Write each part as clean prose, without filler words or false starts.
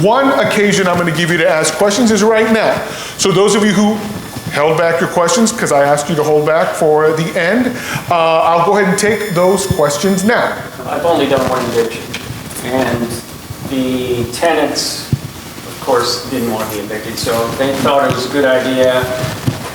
One occasion I'm going to give you to ask questions is right now. So those of you who held back your questions, because I asked you to hold back for the end, I'll go ahead and take those questions now. I've only done one eviction, and the tenants, of course, didn't want to be evicted, so they thought it was a good idea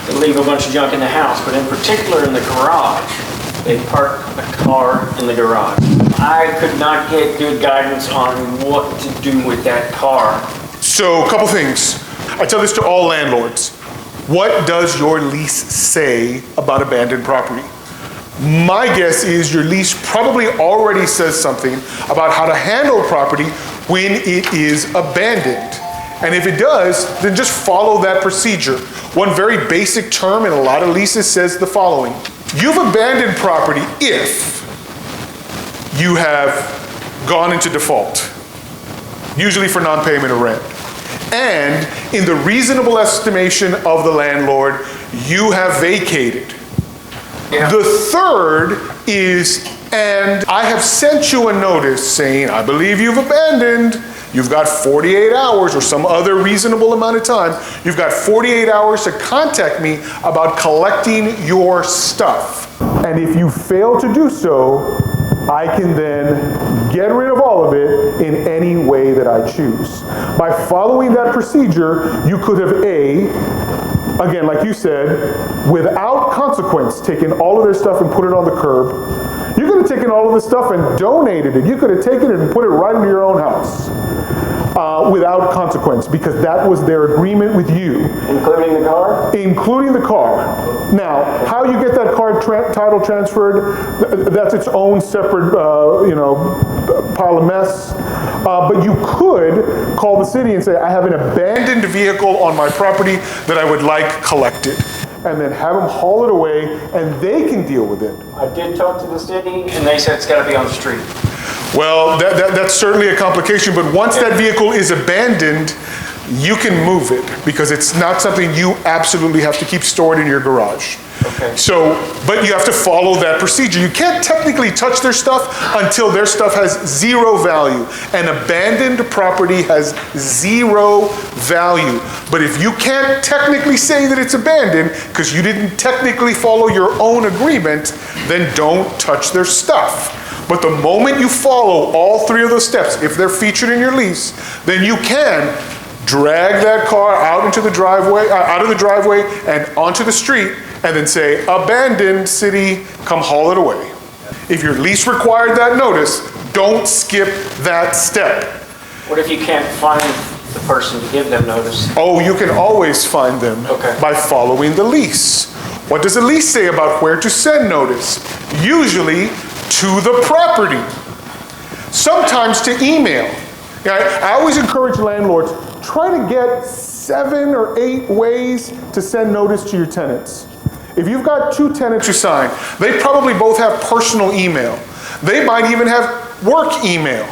to leave a bunch of junk in the house, but in particular in the garage. They parked a car in the garage. I could not get good guidance on what to do with that car. So a couple things. I tell this to all landlords. What does your lease say about abandoned property? My guess is your lease probably already says something about how to handle property when it is abandoned. And if it does, then just follow that procedure. One very basic term in a lot of leases says the following. You've abandoned property if you have gone into default, usually for non-payment of rent. And in the reasonable estimation of the landlord, you have vacated. Yeah. The third is, and I have sent you a notice saying, I believe you've abandoned. You've got 48 hours or some other reasonable amount of time. You've got 48 hours to contact me about collecting your stuff. And if you fail to do so, I can then get rid of all of it in any way that I choose. By following that procedure, you could have again, like you said, without consequence, taken all of their stuff and put it on the curb. You could have taken all of the stuff and donated it. You could have taken it and put it right into your own house without consequence, because that was their agreement with you. Including the car? Including the car. Now, how you get that car title transferred, that's its own separate, pile of mess. But you could call the city and say, I have an abandoned vehicle on my property that I would like collected. And then have them haul it away, and they can deal with it. I did talk to the city, and they said it's got to be on the street. Well, that's certainly a complication, but once that vehicle is abandoned, you can move it, because it's not something you absolutely have to keep stored in your garage. Okay. So, but you have to follow that procedure. You can't technically touch their stuff until their stuff has zero value. An abandoned property has zero value. But if you can't technically say that it's abandoned because you didn't technically follow your own agreement, then don't touch their stuff. But the moment you follow all three of those steps, if they're featured in your lease, then you can drag that car out into the driveway, out of the driveway and onto the street, and then say, abandoned, city, come haul it away. If your lease required that notice, don't skip that step. What if you can't find the person to give them notice? Oh, you can always find them by following the lease. What does the lease say about where to send notice? Usually to the property. Sometimes to email. I always encourage landlords, try to get 7 or 8 ways to send notice to your tenants. If you've got 2 tenants you sign, they probably both have personal email. They might even have work email.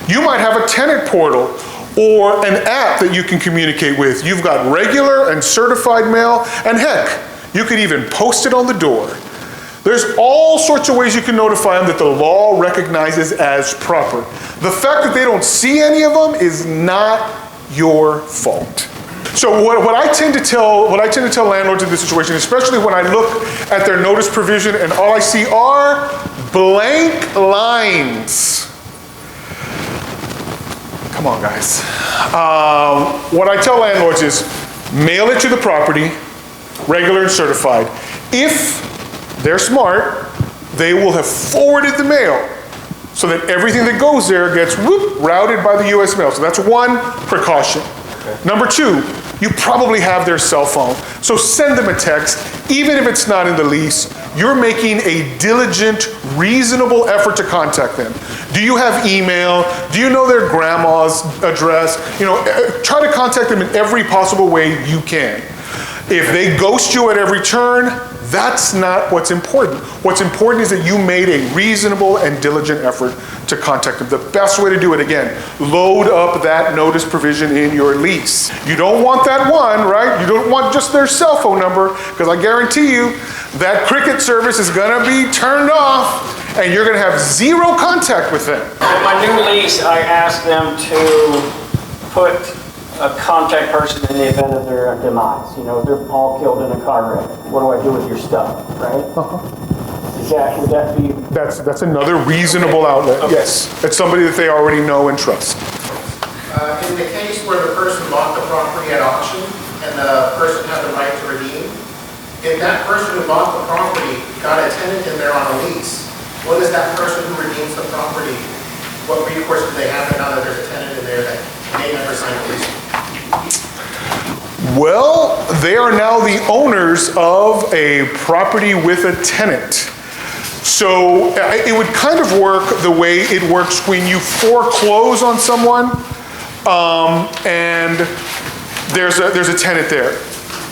You might have a tenant portal or an app that you can communicate with. You've got regular and certified mail, and heck, you could even post it on the door. There's all sorts of ways you can notify them that the law recognizes as proper. The fact that they don't see any of them is not your fault. So what I tend to tell landlords in this situation, especially when I look at their notice provision and all I see are blank lines. Come on, guys. What I tell landlords is mail it to the property, regular and certified. If they're smart, they will have forwarded the mail so that everything that goes there gets routed by the U.S. mail. So that's one precaution. Okay. Number 2, you probably have their cell phone. So send them a text, even if it's not in the lease. You're making a diligent, reasonable effort to contact them. Do you have email? Do you know their grandma's address? Try to contact them in every possible way you can. If they ghost you at every turn, that's not what's important. What's important is that you made a reasonable and diligent effort to contact them. The best way to do it, again, load up that notice provision in your lease. You don't want that one, right? You don't want just their cell phone number, because I guarantee you that cricket service is gonna be turned off and you're gonna have zero contact with them. In my new lease, I asked them to put a contact person in the event of their demise. You know, they're all killed in a car wreck. What do I do with your stuff, right? Would that be? That's another reasonable outlet, Okay. yes. It's somebody that they already know and trust. In the case where the person bought the property at auction and the person had the right to redeem, if that person who bought the property got a tenant in there on a lease, what is that person who redeems the property? What recourse do they have now that there's a tenant in there that may never sign a lease? Well, they are now the owners of a property with a tenant. So it would kind of work the way it works when you foreclose on someone, and there's a tenant there.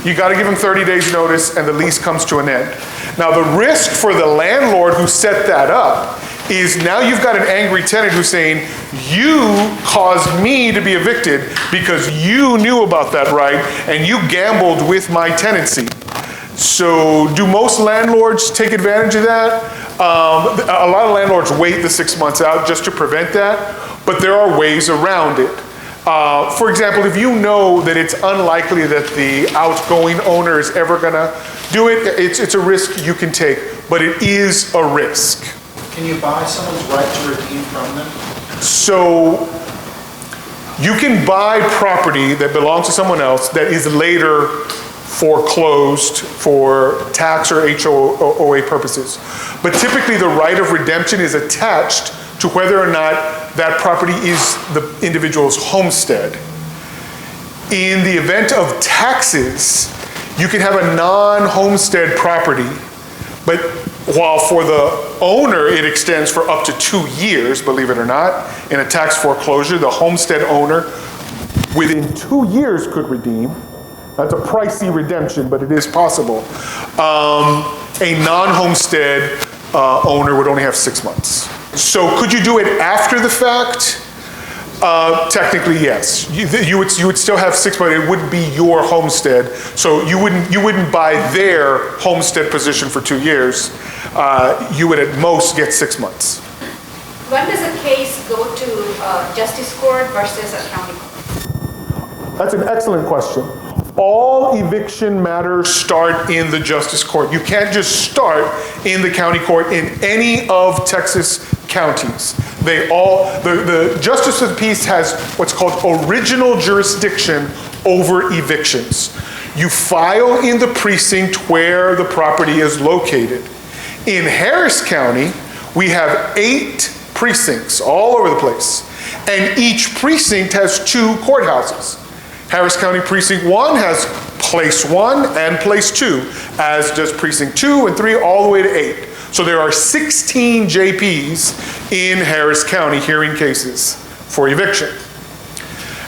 You got to give them 30 days notice and the lease comes to an end. Now the risk for the landlord who set that up is now you've got an angry tenant who's saying, you caused me to be evicted because you knew about that right and you gambled with my tenancy. So do most landlords take advantage of that? A lot of landlords wait the 6 months out just to prevent that, but there are ways around it. For example, if you know that it's unlikely that the outgoing owner is ever gonna do it, it's a risk you can take, but it is a risk. Can you buy someone's right to redeem from them? So you can buy property that belongs to someone else that is later foreclosed for tax or HOA purposes. But typically the right of redemption is attached to whether or not that property is the individual's homestead. In the event of taxes, you can have a non-homestead property, but while for the owner it extends for up to 2 years, believe it or not, in a tax foreclosure, the homestead owner within 2 years could redeem. That's a pricey redemption, but it is possible. A non-homestead owner would only have 6 months. So could you do it after the fact? Technically, yes. You would still have 6 months. It wouldn't be your homestead. So you wouldn't buy their homestead position for 2 years. You would at most get 6 months. When does a case go to justice court versus a county court? That's an excellent question. All eviction matters start in the justice court. You can't just start in the county court in any of Texas counties. They all, the Justice of the Peace has what's called original jurisdiction over evictions. You file in the precinct where the property is located. In Harris County, we have 8 precincts all over the place, and each precinct has 2 courthouses. Harris County Precinct 1 has Place 1 and Place 2, as does Precinct 2 and 3 all the way to 8. So there are 16 JPs in Harris County hearing cases for eviction.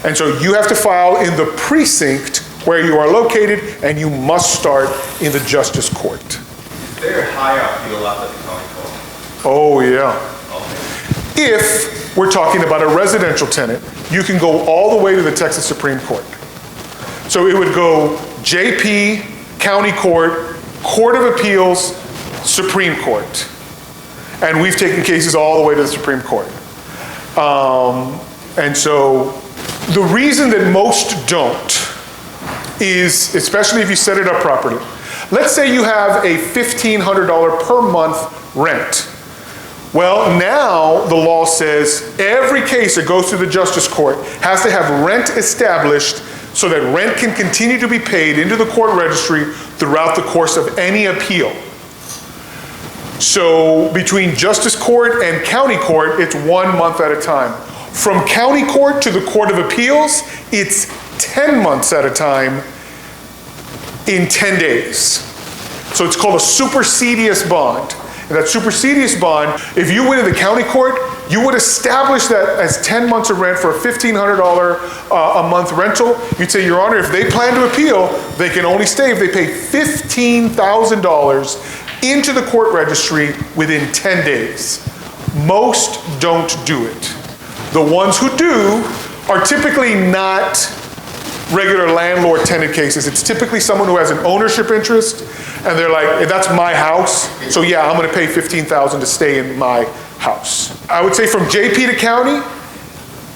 And so you have to file in the precinct where you are located, and you must start in the justice court. Is there a higher appeal after the county court? Oh, yeah. Okay. If we're talking about a residential tenant, you can go all the way to the Texas Supreme Court. So it would go JP, County Court, Court of Appeals, Supreme Court. And we've taken cases all the way to the Supreme Court. And so the reason that most don't is, especially if you set it up properly, let's say you have a $1,500 per month rent. Well, now the law says every case that goes through the justice court has to have rent established so that rent can continue to be paid into the court registry throughout the course of any appeal. So between justice court and county court, it's 1 month at a time. From county court to the Court of Appeals, it's 10 months at a time in 10 days. So it's called a supersedious bond. And that supersedious bond, if you went to the county court, you would establish that as 10 months of rent for a $1,500 a month rental. You'd say, Your Honor, if they plan to appeal, they can only stay if they pay $15,000 into the court registry within 10 days. Most don't do it. The ones who do are typically not regular landlord-tenant cases. It's typically someone who has an ownership interest, and they're like, that's my house, so yeah, I'm gonna pay $15,000 to stay in my house. I would say from JP to county,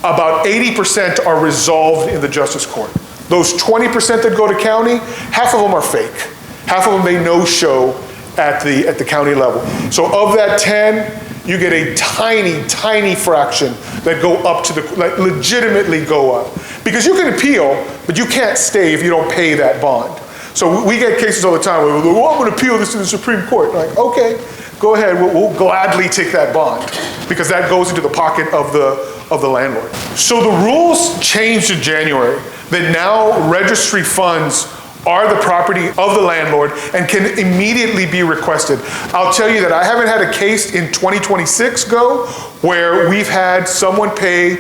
about about 80% are resolved in the justice court. Those 20% that go to county, half of them are fake. Half of them they no-show at the county level. So of that 10, you get a tiny, tiny fraction that go up to like legitimately go up. Because you can appeal, but you can't stay if you don't pay that bond. So we get cases all the time where we're like, well, I'm gonna appeal this to the Supreme Court. Like, okay, go ahead, we'll gladly take that bond because that goes into the pocket of the landlord. So the rules changed in January that now registry funds are the property of the landlord and can immediately be requested. I'll tell you that I haven't had a case in 2026 go where we've had someone pay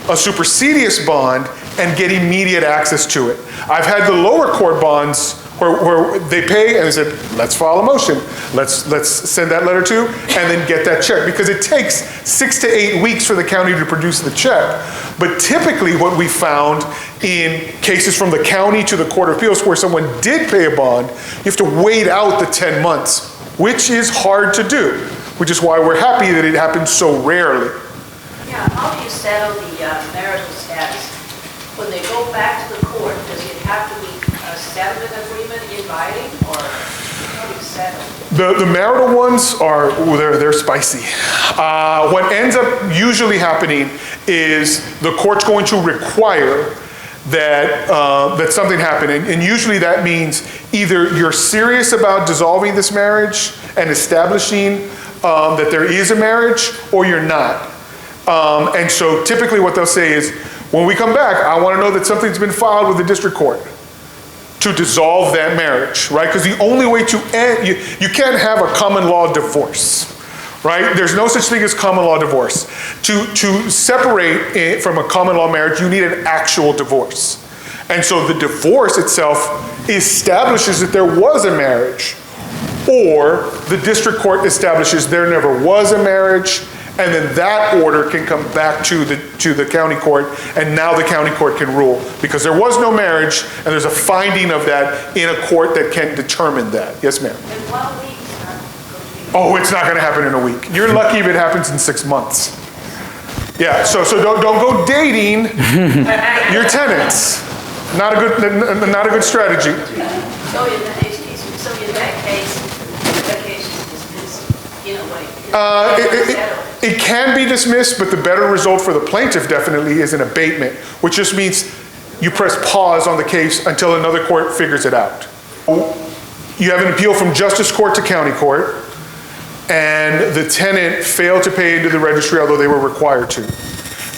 a supersedious bond and get immediate access to it. I've had the lower court bonds where they pay and they said, let's file a motion. Let's send that letter to, and then get that check. Because it takes 6 to 8 weeks for the county to produce the check. But typically what we found in cases from the county to the Court of Appeals where someone did pay a bond, you have to wait out the 10 months, which is hard to do, which is why we're happy that it happens so rarely. Yeah, how do you settle the marital status? When they go back to the court, does it have to be a settlement agreement in writing, or how do you settle? The marital ones are, they're spicy. What ends up usually happening is the court's going to require that something happen. And usually that means either you're serious about dissolving this marriage and establishing that there is a marriage, or you're not. And so typically what they'll say is, when we come back, I want to know that something's been filed with the district court to dissolve that marriage, right? Because the only way to end, you can't have a common law divorce, right? There's no such thing as common law divorce. To separate it from a common law marriage, you need an actual divorce. And so the divorce itself establishes that there was a marriage, or the district court establishes there never was a marriage, and then that order can come back to the county court, and now the county court can rule. Because there was no marriage, and there's a finding of that in a court that can determine that. Yes, ma'am? In 1 week, it's not going to be... Oh, it's not gonna happen in a week. You're lucky if it happens in 6 months. Yeah, so don't go dating your tenants. Not a good strategy. So in that case, the case is dismissed in a way. It can be dismissed, but the better result for the plaintiff definitely is an abatement, which just means you press pause on the case until another court figures it out. You have an appeal from justice court to county court, and the tenant failed to pay into the registry, although they were required to.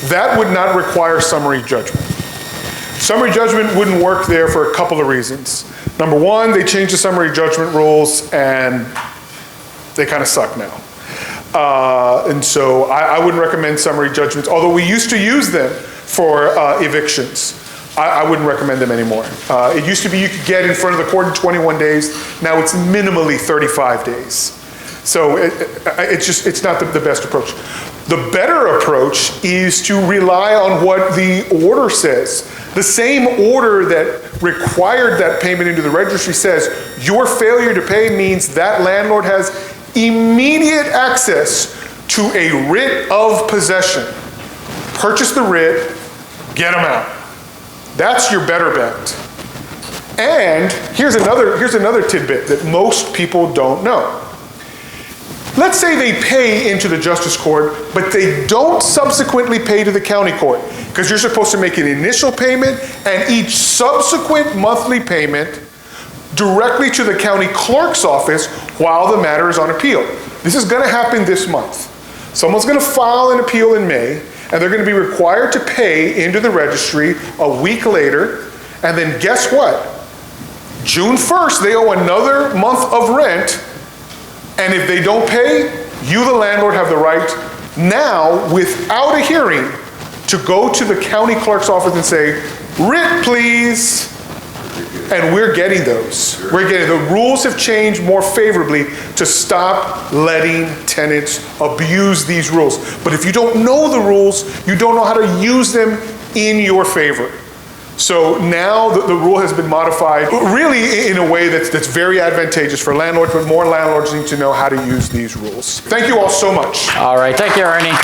That would not require summary judgment. Summary judgment wouldn't work there for a couple of reasons. Number one, they changed the summary judgment rules, and they kind of suck now. And so I wouldn't recommend summary judgments, although we used to use them for evictions. I wouldn't recommend them anymore. It used to be you could get in front of the court in 21 days. Now it's minimally 35 days. So it's not the best approach. The better approach is to rely on what the order says. The same order that required that payment into the registry says your failure to pay means that landlord has immediate access to a writ of possession. Purchase the writ, get them out. That's your better bet. And here's another tidbit that most people don't know. Let's say they pay into the justice court, but they don't subsequently pay to the county court, because you're supposed to make an initial payment and each subsequent monthly payment directly to the county clerk's office while the matter is on appeal. This is going to happen this month. Someone's going to file an appeal in May, and they're going to be required to pay into the registry a week later, and then guess what? June 1st, they owe another month of rent, and if they don't pay, you, the landlord, have the right now, without a hearing, to go to the county clerk's office and say, writ, please. And we're getting those. The rules have changed more favorably to stop letting tenants abuse these rules. But if you don't know the rules, you don't know how to use them in your favor. So now the rule has been modified, really in a way that's very advantageous for landlords, but more landlords need to know how to use these rules. Thank you all so much. All right, thank you, Ernie.